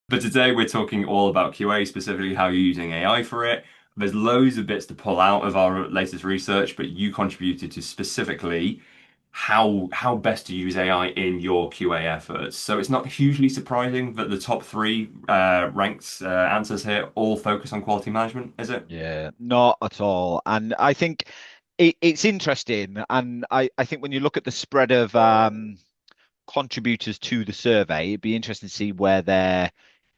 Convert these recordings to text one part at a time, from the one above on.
But today we're talking all about QA, specifically how you're using AI for it. There's loads of bits to pull out of our latest research, but you contributed to specifically how best to use AI in your QA efforts. So it's not hugely surprising that the top three ranked answers here all focus on quality management, is it? Yeah, not at all. And I think it's interesting. And I think when you look at the spread of contributors to the survey, it'd be interesting to see where their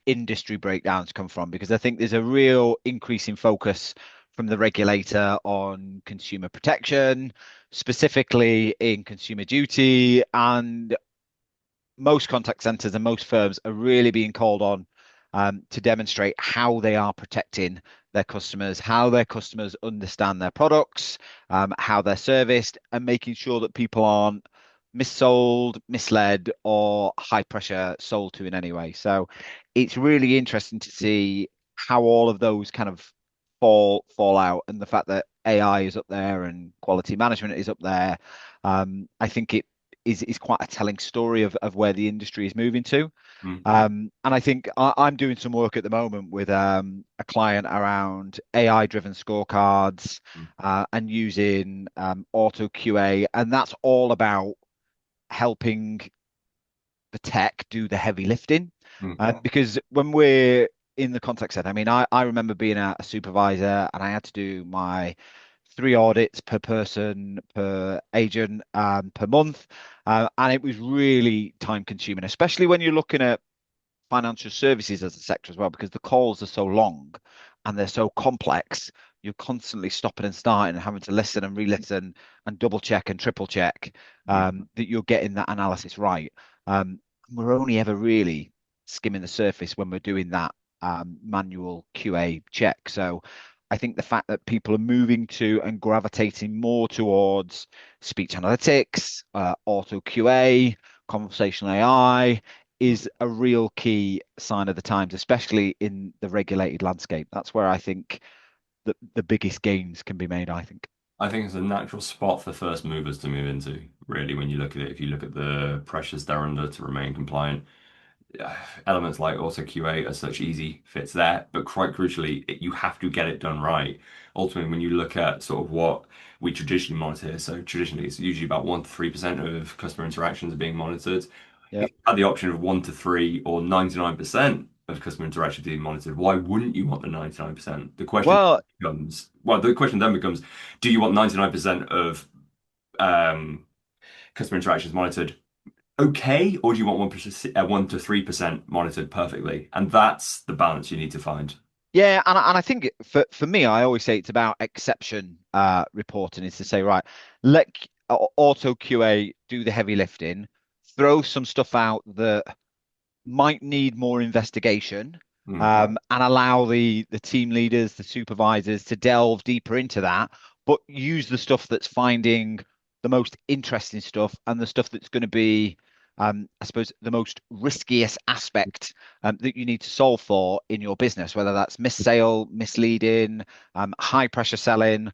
industry breakdowns come from, because I think there's a real increase in focus from the regulator on consumer protection, specifically in consumer duty, and most contact centers and most firms are really being called on to demonstrate how they are protecting their customers, how their customers understand their products, how they're serviced, and making sure that people aren't missold, misled, or high pressure sold to in any way. So it's really interesting to see how all of those kind of fall out, and the fact that AI is up there and quality management is up there. I think it is quite a telling story of where the industry is moving to. Mm. And I think I'm doing some work at the moment with a client around AI-driven scorecards and using auto QA, and that's all about helping the tech do the heavy lifting. Mm. Because when we're in the contact center, I mean, I remember being a supervisor and I had to do my 3 audits per person, per agent, per month. And it was really time consuming, especially when you're looking at financial services as a sector as well, because the calls are so long and they're so complex. You're constantly stopping and starting and having to listen and re-listen and double check and triple check Mm. that you're getting that analysis right. We're only ever really skimming the surface when we're doing that manual QA check. So I think the fact that people are moving to and gravitating more towards speech analytics, auto QA, conversational AI is a real key sign of the times, especially in the regulated landscape. That's where I think the biggest gains can be made, I think. I think it's a natural spot for first movers to move into, really, when you look at it. If you look at the pressures they're under to remain compliant, elements like auto QA are such easy fits there, but quite crucially, you have to get it done right. Ultimately, when you look at sort of what we traditionally monitor here, so traditionally it's usually about 1 to 3% of customer interactions are being monitored. Yeah. If you had the option of 1 to 3 or 99% of customer interactions being monitored, why wouldn't you want the 99%? Well, The question then becomes, do you want 99% of um, customer interactions monitored okay, or do you want 1 to 3% monitored perfectly? And that's the balance you need to find. yeah, and I think for me, I always say it's about exception reporting. Is to say, right, let auto QA do the heavy lifting, throw some stuff out that might need more investigation, Mm. and allow the team leaders, the supervisors to delve deeper into that, but use the stuff that's finding the most interesting stuff and the stuff that's going to be, I suppose, the most riskiest aspect that you need to solve for in your business, whether that's missale, misleading, high pressure selling,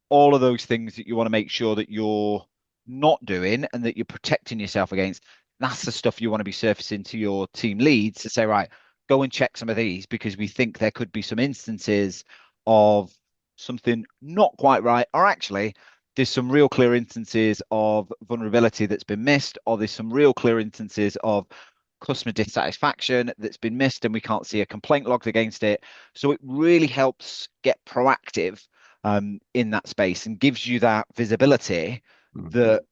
all of those things that you want to make sure that you're not doing and that you're protecting yourself against. That's the stuff you want to be surfacing to your team leads to say, right, go and check some of these because we think there could be some instances of something not quite right, or actually there's some real clear instances of vulnerability that's been missed, or there's some real clear instances of customer dissatisfaction that's been missed and we can't see a complaint logged against it. So it really helps get proactive in that space and gives you that visibility Mm. that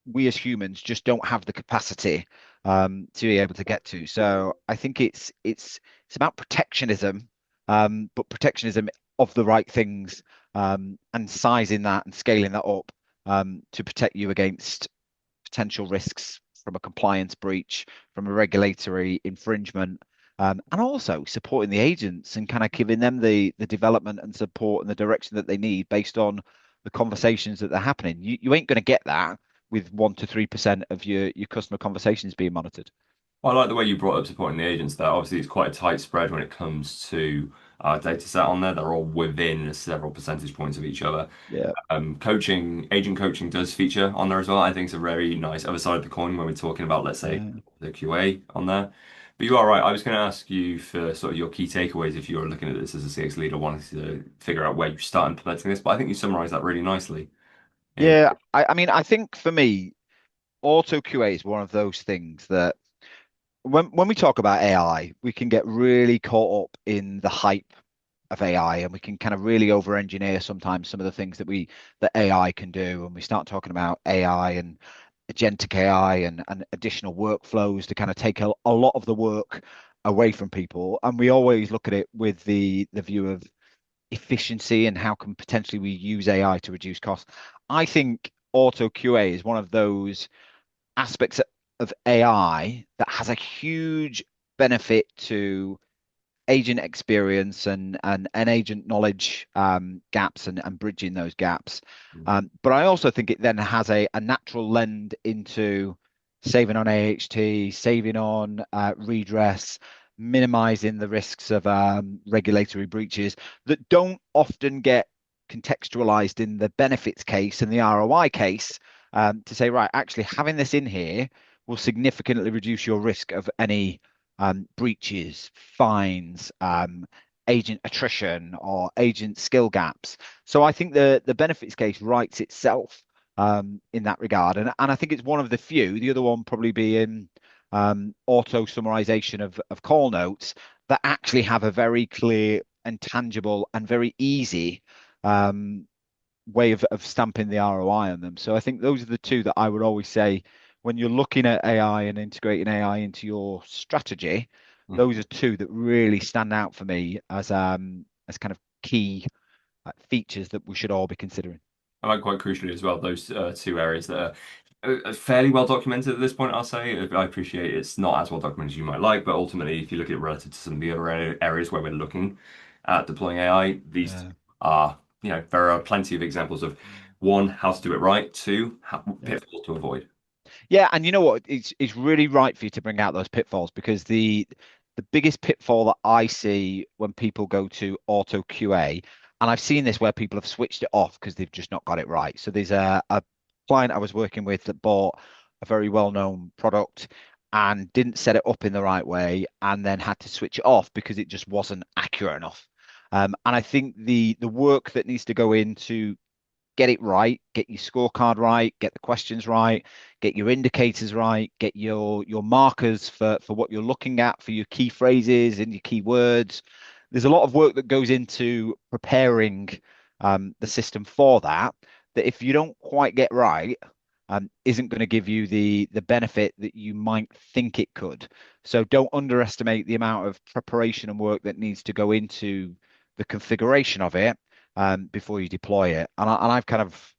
we as humans just don't have the capacity to be able to get to. So I think it's about protectionism, but protectionism of the right things, and sizing that and scaling that up to protect you against potential risks from a compliance breach, from a regulatory infringement. And also supporting the agents and kind of giving them the development and support and the direction that they need based on the conversations that they're happening. You ain't going to get that with 1 to 3% of your customer conversations being monitored. I like the way you brought up supporting the agents there. Obviously, it's quite a tight spread when it comes to our data set on there. They're all within several percentage points of each other. Yeah. Agent coaching does feature on there as well. I think it's a very nice other side of the coin when we're talking about, let's say, Yeah. the QA on there. But you are right. I was going to ask you for sort of your key takeaways if you were looking at this as a CX leader, wanting to figure out where you start implementing this. But I think you summarized that really nicely. And Yeah, I mean, I think for me, auto QA is one of those things that when we talk about AI, we can get really caught up in the hype of AI, and we can kind of really over engineer sometimes some of the things that AI can do. And we start talking about AI and agentic AI and additional workflows to kind of take a lot of the work away from people. And we always look at it with the view of efficiency and how can potentially we use AI to reduce costs. I think auto QA is one of those aspects of AI that has a huge benefit to agent experience and agent knowledge gaps and bridging those gaps. But I also think it then has a natural lend into saving on AHT, saving on redress, minimizing the risks of regulatory breaches that don't often get contextualized in the benefits case and the ROI case to say, right, actually having this in here will significantly reduce your risk of any breaches, fines, agent attrition, or agent skill gaps. So I think the benefits case writes itself in that regard, and I think it's one of the few. The other one probably being auto summarization of call notes that actually have a very clear and tangible and very easy way of stamping the ROI on them. So I think those are the two that I would always say when you're looking at AI and integrating AI into your strategy, those are two that really stand out for me as kind of key features that we should all be considering. I like quite crucially as well, those two areas that are fairly well documented at this point, I'll say. I appreciate it's not as well documented as you might like, but ultimately, if you look at it relative to some of the other areas where we're looking at deploying AI, these two Yeah. are, there are plenty of examples of one, how to do it right, two, Yeah. pitfalls to avoid. Yeah, and you know what? It's really right for you to bring out those pitfalls because the biggest pitfall that I see when people go to auto QA, and I've seen this where people have switched it off because they've just not got it right. So there's a client I was working with that bought a very well-known product and didn't set it up in the right way, and then had to switch it off because it just wasn't accurate enough. And I think the work that needs to go into get it right, get your scorecard right, get the questions right, get your indicators right, get your markers for what you're looking at for your key phrases and your key words. There's a lot of work that goes into preparing the system for that. That if you don't quite get right, isn't going to give you the benefit that you might think it could. So don't underestimate the amount of preparation and work that needs to go into the configuration of it before you deploy it. And I've kind of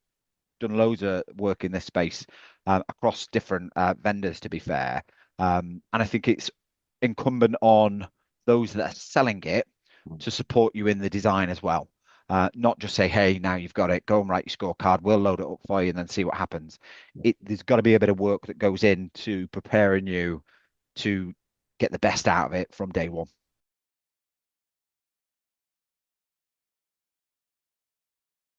done loads of work in this space across different vendors, to be fair. And I think it's incumbent on those that are selling it to support you in the design as well. Not just say, hey, now you've got it, go and write your scorecard, we'll load it up for you and then see what happens. There's got to be a bit of work that goes into preparing you to get the best out of it from day one.